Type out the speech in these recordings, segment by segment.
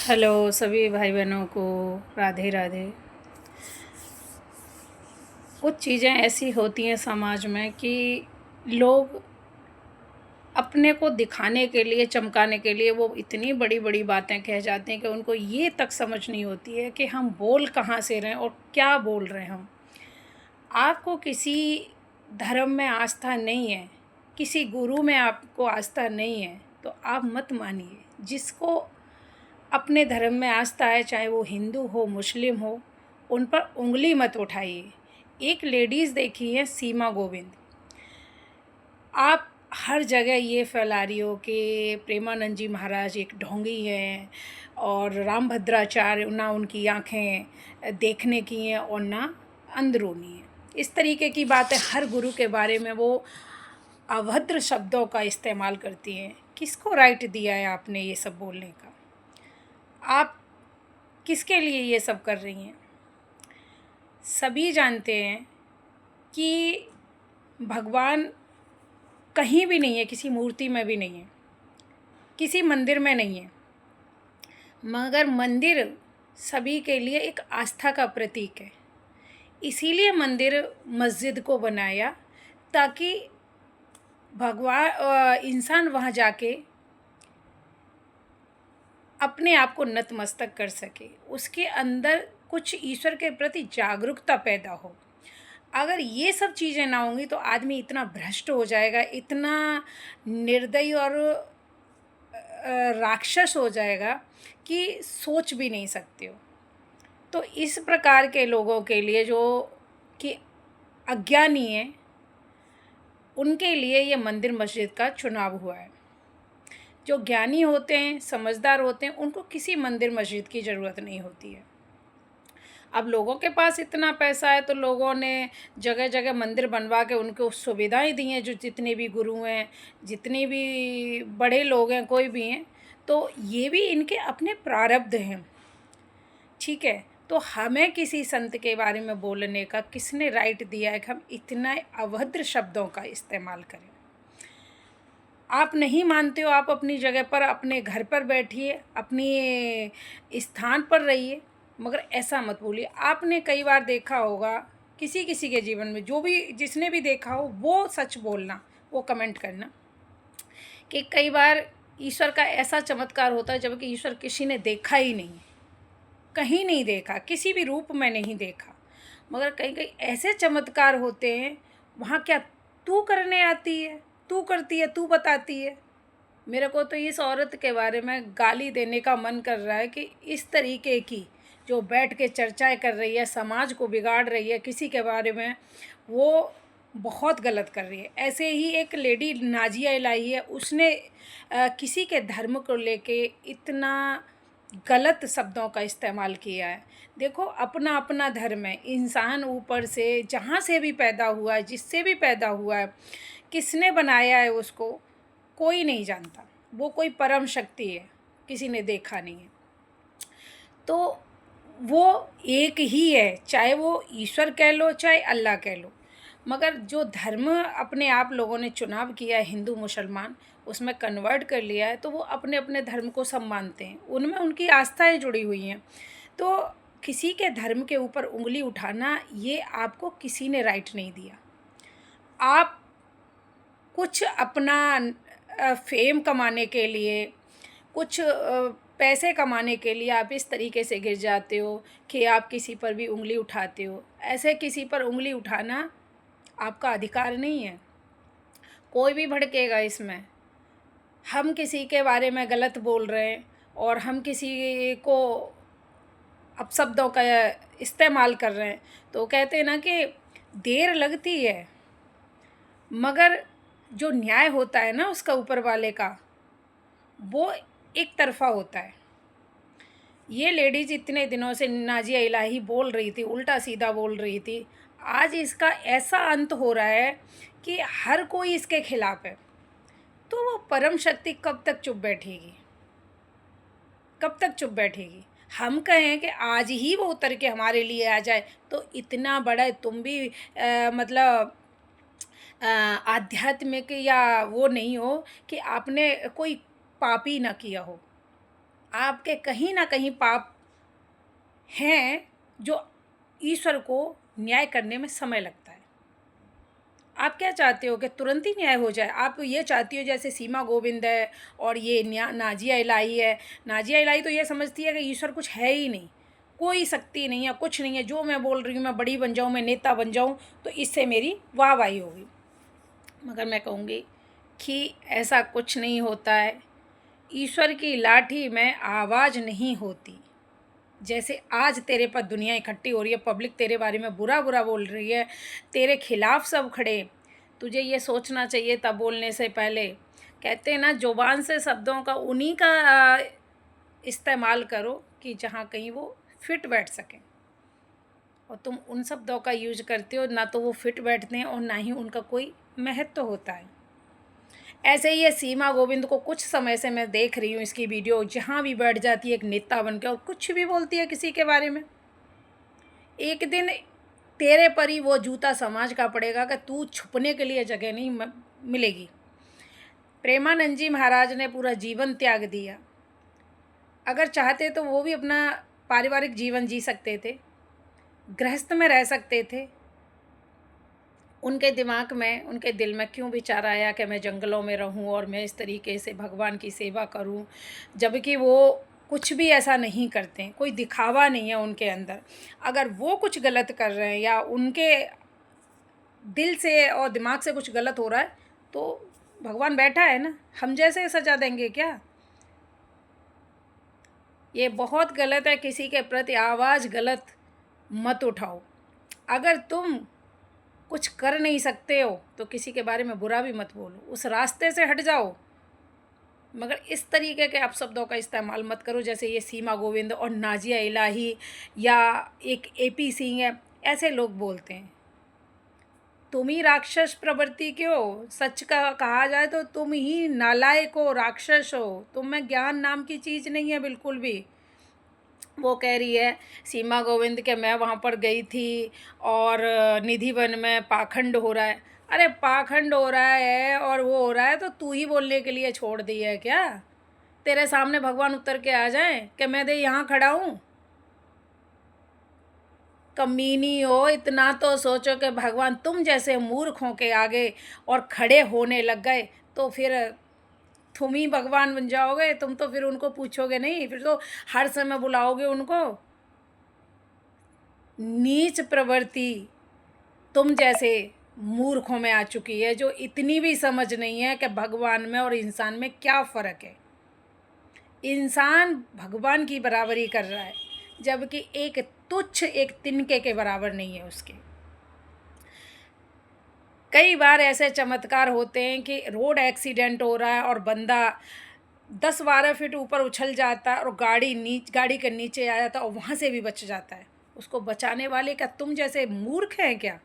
Hello सभी भाई बहनों को राधे राधे। कुछ चीज़ें ऐसी होती हैं समाज में कि लोग अपने को दिखाने के लिए, चमकाने के लिए वो इतनी बड़ी-बड़ी बातें कह जाते हैं कि उनको ये तक समझ नहीं होती है कि हम बोल कहाँ से रहे हैं और क्या बोल रहे हैं हम। आपको किसी धर्म में आस्था नहीं है, किसी गुरु में आपको आस्था नहीं है, तो आप मत मानिए। जिसको अपने धर्म में आस्था है, चाहे वो हिंदू हो, मुस्लिम हो, उन पर उँगली मत उठाइए। एक लेडीज़ देखी है सीमा गोविंद, आप हर जगह ये फैला रही हो कि प्रेमानंद जी महाराज एक ढोंगी हैं और रामभद्राचार्य ना उनकी आँखें देखने की हैं और ना अंदरूनी हैं। इस तरीके की बातें हर गुरु के बारे में वो अभद्र शब्दों का इस्तेमाल करती हैं। किसको राइट दिया है आपने ये सब बोलने का? आप किसके लिए ये सब कर रही हैं? सभी जानते हैं कि भगवान कहीं भी नहीं है, किसी मूर्ति में भी नहीं है, किसी मंदिर में नहीं है, मगर मंदिर सभी के लिए एक आस्था का प्रतीक है। इसीलिए मंदिर मस्जिद को बनाया ताकि इंसान वहाँ जाके अपने आप को नतमस्तक कर सके, उसके अंदर कुछ ईश्वर के प्रति जागरूकता पैदा हो। अगर ये सब चीज़ें ना होंगी तो आदमी इतना भ्रष्ट हो जाएगा, इतना निर्दयी और राक्षस हो जाएगा कि सोच भी नहीं सकते हो। तो इस प्रकार के लोगों के लिए जो कि अज्ञानी हैं, उनके लिए ये मंदिर मस्जिद का चुनाव हुआ है। जो ज्ञानी होते हैं, समझदार होते हैं, उनको किसी मंदिर मस्जिद की ज़रूरत नहीं होती है। अब लोगों के पास इतना पैसा है तो लोगों ने जगह-जगह मंदिर बनवा के उनको सुविधाएँ दी हैं, जो जितने भी गुरु हैं, जितने भी बड़े लोग हैं, कोई भी हैं, तो ये भी इनके अपने प्रारब्ध हैं, ठीक है? तो हमें किसी संत के बारे में बोलने का किसने राइट दिया है कि हम इतना अभद्र शब्दों का इस्तेमाल करें? आप नहीं मानते हो, आप अपनी जगह पर, अपने घर पर बैठिए, अपनी स्थान पर रहिए, मगर ऐसा मत बोलिए। आपने कई बार देखा होगा, किसी-किसी के जीवन में, जो भी जिसने भी देखा हो, वो सच बोलना, वो कमेंट करना कि कई बार ईश्वर का ऐसा चमत्कार होता है, जबकि ईश्वर किसी ने देखा ही नहीं है, कहीं नहीं देखा, किसी भी रूप में नहीं देखा, मगर कहीं-कहीं ऐसे चमत्कार होते हैं, वहाँ क्या तू करने आती है? तू करती है, तू बताती है। मेरे को तो इस औरत के बारे में गाली देने का मन कर रहा है कि इस तरीके की जो बैठ के चर्चाएँ कर रही है, समाज को बिगाड़ रही है किसी के बारे में, वो बहुत गलत कर रही है। ऐसे ही एक लेडी नाज़िया इलाही है, उसने किसी के धर्म को लेके इतना गलत शब्दों का इस्तेमाल किया है। देखो, अपना-अपना धर्म है, इंसान ऊपर से जहाँ से भी पैदा हुआ है, जिससे भी पैदा हुआ है, किसने बनाया है उसको, कोई नहीं जानता। वो कोई परम शक्ति है, किसी ने देखा नहीं है। तो वो एक ही है, चाहे वो ईश्वर कह लो, चाहे अल्लाह कह लो। मगर जो धर्म अपने आप लोगों ने चुनाव किया है, हिंदू, मुसलमान, उसमें कन्वर्ट कर लिया है, तो वो अपने-अपने धर्म को सब मानते हैं। उनमें उनकी आस्थाएँ जुड़ी हुई हैं। तो किसी के धर्म के ऊपर उँगली उठाना, ये आपको किसी ने राइट नहीं दिया। आप कुछ अपना फ़ेम कमाने के लिए, कुछ पैसे कमाने के लिए आप इस तरीके से गिर जाते हो कि आप किसी पर भी उँगली उठाते हो। ऐसे किसी पर उँगली उठाना आपका अधिकार नहीं है। कोई भी भड़केगा इसमें। हम किसी के बारे में गलत बोल रहे हैं और हम किसी को अपशब्दों का इस्तेमाल कर रहे हैं, तो कहते हैं ना कि देर लगती है, मगर जो न्याय होता है ना उसका ऊपर वाले का, वो एक तरफ़ा होता है। ये लेडीज़ इतने दिनों से नाज़िया इलाही बोल रही थी, उल्टा-सीधा बोल रही थी। आज इसका ऐसा अंत हो रहा है कि हर कोई इसके खिलाफ़ है। तो वो परम शक्ति कब तक चुप बैठेगी? कब तक चुप बैठेगी? हम कहें कि आज ही वो उतर के हमारे लिए आ जाए, तो इतना बड़ा तुम भी मतलब आध्यात्मिक या वो नहीं हो कि आपने कोई पाप ही ना किया हो। आपके कहीं ना कहीं पाप हैं जो ईश्वर को न्याय करने में समय लगता है। आप क्या चाहते हो कि तुरंत ही न्याय हो जाए? आप ये चाहती हो जैसे सीमा गोविंद है और ये नाजिया इलाही है। नाजिया इलाही तो ये समझती है कि ईश्वर कुछ है ही नहीं, कोई शक्ति नहीं है, कुछ नहीं है, जो मैं बोल रही हूँ, मैं बड़ी बन जाऊँ, मैं नेता बन जाऊँ, तो इससे मेरी वाहवाही होगी। मगर मैं कहूँगी कि ऐसा कुछ नहीं होता है। ईश्वर की लाठी में आवाज़ नहीं होती। जैसे आज तेरे पर दुनिया इकट्ठी हो रही है, पब्लिक तेरे बारे में बुरा बुरा बोल रही है, तेरे खिलाफ सब खड़े, तुझे ये सोचना चाहिए तब बोलने से पहले। कहते हैं ना, ज़ुबान से शब्दों का उन्हीं का इस्तेमाल करो कि जहाँ कहीं वो फिट बैठ सकें, और तुम उन शब्दों का यूज करते हो ना तो वो फिट बैठते हैं और ना ही उनका कोई महत्व होता है। ऐसे ही ये सीमा गोविंद को कुछ समय से मैं देख रही हूँ, इसकी वीडियो, जहाँ भी बैठ जाती है एक नेता बन के और कुछ भी बोलती है किसी के बारे में। एक दिन तेरे पर ही वो जूता समाज का पड़ेगा कि तू छुपने के लिए जगह नहीं मिलेगी। प्रेमानंद जी महाराज ने पूरा जीवन त्याग दिया। अगर चाहते तो वो भी अपना पारिवारिक जीवन जी सकते थे, गृहस्थ में रह सकते थे। उनके दिमाग में, उनके दिल में क्यों विचार आया कि मैं जंगलों में रहूं और मैं इस तरीके से भगवान की सेवा करूं, जबकि वो कुछ भी ऐसा नहीं करते हैं, कोई दिखावा नहीं है उनके अंदर। अगर वो कुछ गलत कर रहे हैं या उनके दिल से और दिमाग से कुछ गलत हो रहा है, तो भगवान बैठा है ना, हम जैसे सजा देंगे क्या? ये बहुत गलत है, किसी के प्रति आवाज़ गलत मत उठाओ। अगर तुम कुछ कर नहीं सकते हो तो किसी के बारे में बुरा भी मत बोलो, उस रास्ते से हट जाओ। मगर इस तरीके के अपशब्दों का इस्तेमाल मत करो जैसे ये सीमा गोविंद और नाजिया इलाही या एक एपी सिंह है, ऐसे लोग बोलते हैं। तुम ही राक्षस प्रवृत्ति के हो, सच का कहा जाए तो तुम ही नालायक हो, राक्षस हो, तुम में ज्ञान नाम की चीज़ नहीं है बिल्कुल भी। वो कह रही है सीमा गोविंद के मैं वहाँ पर गई थी और निधि वन में पाखंड हो रहा है। अरे पाखंड हो रहा है और वो हो रहा है तो तू ही बोलने के लिए छोड़ दी है क्या? तेरे सामने भगवान उतर के आ जाए कि मैं दे यहाँ खड़ा हूँ? कमीनी हो, इतना तो सोचो कि भगवान तुम जैसे मूर्खों के आगे और खड़े होने लग गए तो फिर तुम ही भगवान बन जाओगे। तुम तो फिर उनको पूछोगे नहीं, फिर तो हर समय बुलाओगे उनको। नीच प्रवृत्ति तुम जैसे मूर्खों में आ चुकी है जो इतनी भी समझ नहीं है कि भगवान में और इंसान में क्या फ़र्क है। इंसान भगवान की बराबरी कर रहा है, जबकि एक तुच्छ, एक तिनके के बराबर नहीं है उसके। कई बार ऐसे चमत्कार होते हैं कि रोड एक्सीडेंट हो रहा है और बंदा 10-12 फीट ऊपर उछल जाता है और गाड़ी के नीचे आ जाता है और वहाँ से भी बच जाता है। उसको बचाने वाले क्या तुम जैसे मूर्ख हैं क्या?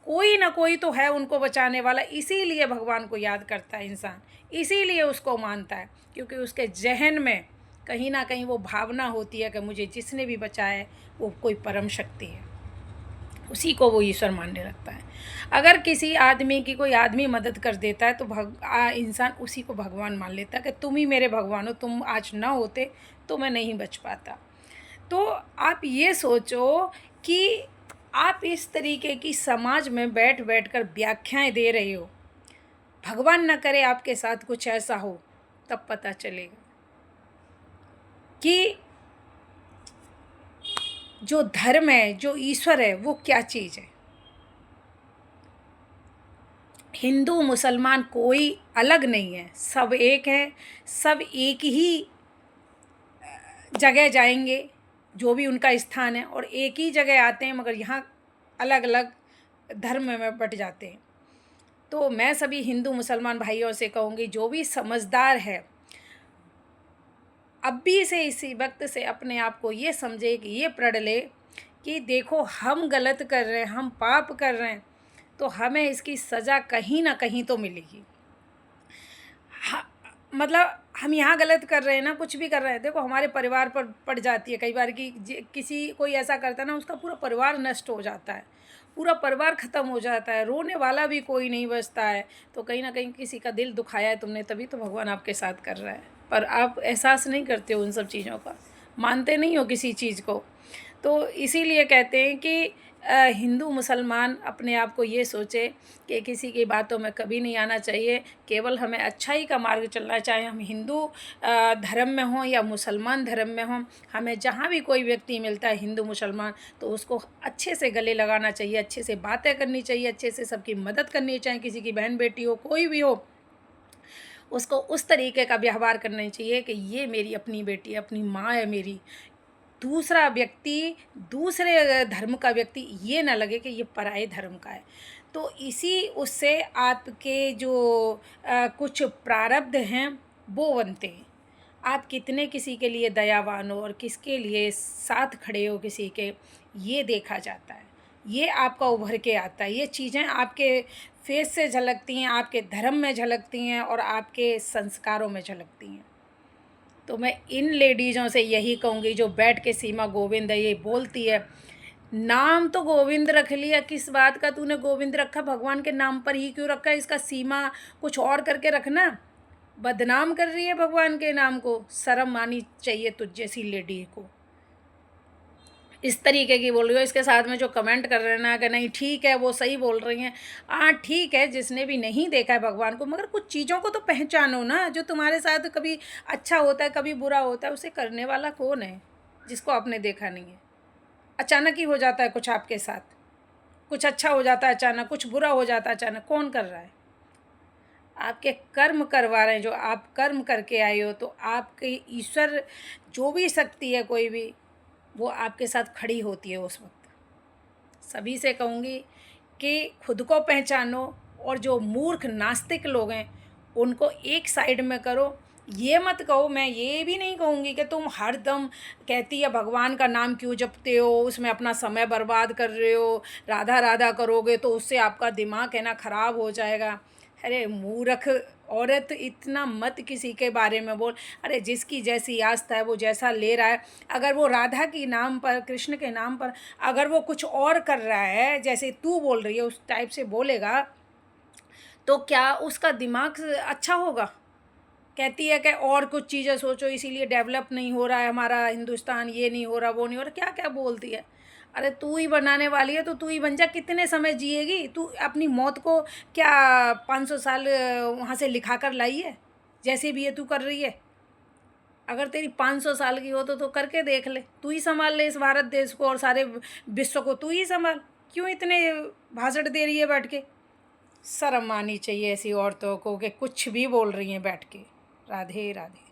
कोई ना कोई तो है उनको बचाने वाला, इसीलिए भगवान को याद करता है इंसान, इसीलिए उसको मानता है, क्योंकि उसके ज़हन में कहीं ना कहीं वो भावना होती है कि मुझे जिसने भी बचाया है वो कोई परम शक्ति है, उसी को वो ईश्वर मानने लगता है। अगर किसी आदमी की कोई आदमी मदद कर देता है तो इंसान उसी को भगवान मान लेता है कि तुम ही मेरे भगवान हो, तुम आज ना होते तो मैं नहीं बच पाता। तो आप ये सोचो कि आप इस तरीके की समाज में बैठ बैठ कर व्याख्याएं दे रहे हो, भगवान न करे आपके साथ कुछ ऐसा हो, तब पता चलेगा कि जो धर्म है, जो ईश्वर है, वो क्या चीज़ है। हिंदू मुसलमान कोई अलग नहीं है, सब एक है, सब एक ही जगह जाएंगे, जो भी उनका स्थान है, और एक ही जगह आते हैं, मगर यहाँ अलग अलग धर्म में बट जाते हैं। तो मैं सभी हिंदू मुसलमान भाइयों से कहूँगी, जो भी समझदार है अभी से इसी वक्त से अपने आप को ये समझे कि ये प्रण ले कि देखो हम गलत कर रहे हैं, हम पाप कर रहे हैं, तो हमें इसकी सज़ा कहीं ना कहीं तो मिलेगी। मतलब हम यहाँ गलत कर रहे हैं ना, कुछ भी कर रहे हैं, देखो हमारे परिवार पर पड़ जाती है कई बार कि किसी कोई ऐसा करता है ना, उसका पूरा परिवार नष्ट हो जाता है, पूरा परिवार ख़त्म हो जाता है, रोने वाला भी कोई नहीं बचता है। तो कहीं ना कहीं किसी का दिल दुखाया है तुमने, तभी तो भगवान आपके साथ कर रहा है। पर आप एहसास नहीं करते हो उन सब चीज़ों का, मानते नहीं हो किसी चीज़ को। तो इसीलिए कहते हैं कि हिंदू मुसलमान अपने आप को ये सोचे कि किसी की बातों में कभी नहीं आना चाहिए, केवल हमें अच्छाई का मार्ग चलना है, चाहे हम हिंदू धर्म में हों या मुसलमान धर्म में हों। हमें जहाँ भी कोई व्यक्ति मिलता है हिंदू मुसलमान, तो उसको अच्छे से गले लगाना चाहिए, अच्छे से बातें करनी चाहिए, अच्छे से सबकी मदद करनी चाहिए, किसी की बहन बेटी हो, कोई भी हो, उसको उस तरीके का व्यवहार करना चाहिए कि ये मेरी अपनी बेटी है, अपनी माँ है मेरी। दूसरा व्यक्ति, दूसरे धर्म का व्यक्ति ये ना लगे कि ये पराये धर्म का है। तो इसी उससे आपके जो कुछ प्रारब्ध हैं वो बनते हैं। आप कितने किसी के लिए दयावान हो और किसके लिए साथ खड़े हो किसी के, ये देखा जाता है। ये आपका उभर के आता है। ये चीज़ें आपके फेस से झलकती हैं, आपके धर्म में झलकती हैं और आपके संस्कारों में झलकती हैं। तो मैं इन लेडीज़ों से यही कहूँगी जो बैठ के सीमा गोविंद है ये बोलती है, नाम तो गोविंद रख लिया, किस बात का तूने गोविंद रखा, भगवान के नाम पर ही क्यों रखा, इसका सीमा कुछ और करके रखना। बदनाम कर रही है भगवान के नाम को, शर्म आनी चाहिए तुझ जैसी लेडी को। इस तरीके की बोल रही हो। इसके साथ में जो कमेंट कर रहे हैं ना कि नहीं ठीक है वो सही बोल रही हैं, हाँ ठीक है, जिसने भी नहीं देखा है भगवान को, मगर कुछ चीज़ों को तो पहचानो ना। जो तुम्हारे साथ कभी अच्छा होता है कभी बुरा होता है, उसे करने वाला कौन है जिसको आपने देखा नहीं है। अचानक ही हो जाता है कुछ आपके साथ, कुछ अच्छा हो जाता है अचानक, कुछ बुरा हो जाता है अचानक, कौन कर रहा है? आपके कर्म करवा रहे हैं, जो आप कर्म करके आए हो, तो आपके ईश्वर जो भी शक्ति है कोई भी, वो आपके साथ खड़ी होती है उस वक्त। सभी से कहूँगी कि खुद को पहचानो और जो मूर्ख नास्तिक लोग हैं उनको एक साइड में करो। ये मत कहो, मैं ये भी नहीं कहूँगी कि तुम हरदम कहती है भगवान का नाम क्यों जपते हो, उसमें अपना समय बर्बाद कर रहे हो, राधा राधा करोगे तो उससे आपका दिमाग है ना ख़राब हो जाएगा। अरे मूर्ख औरत, इतना मत किसी के बारे में बोल। अरे जिसकी जैसी आस्था है वो जैसा ले रहा है, अगर वो राधा के नाम पर, कृष्ण के नाम पर अगर वो कुछ और कर रहा है जैसे तू बोल रही है उस टाइप से बोलेगा, तो क्या उसका दिमाग अच्छा होगा? कहती है कि और कुछ चीज़ें सोचो, इसीलिए डेवलप नहीं हो रहा है हमारा हिंदुस्तान, ये नहीं हो रहा वो नहीं हो रहा, क्या क्या बोलती है। अरे तू ही बनाने वाली है तो तू ही बन जा। कितने समय जिएगी तू? अपनी मौत को क्या 500 साल वहाँ से लिखा कर लाई है? जैसे भी ये तू कर रही है, अगर तेरी 500 साल की हो तो करके देख ले, तू ही संभाल ले इस भारत देश को और सारे विश्व को तू ही संभाल। क्यों इतने भाषण दे रही है बैठ के? शर्म आनी चाहिए ऐसी औरतों को कि कुछ भी बोल रही हैं बैठ के। राधे राधे।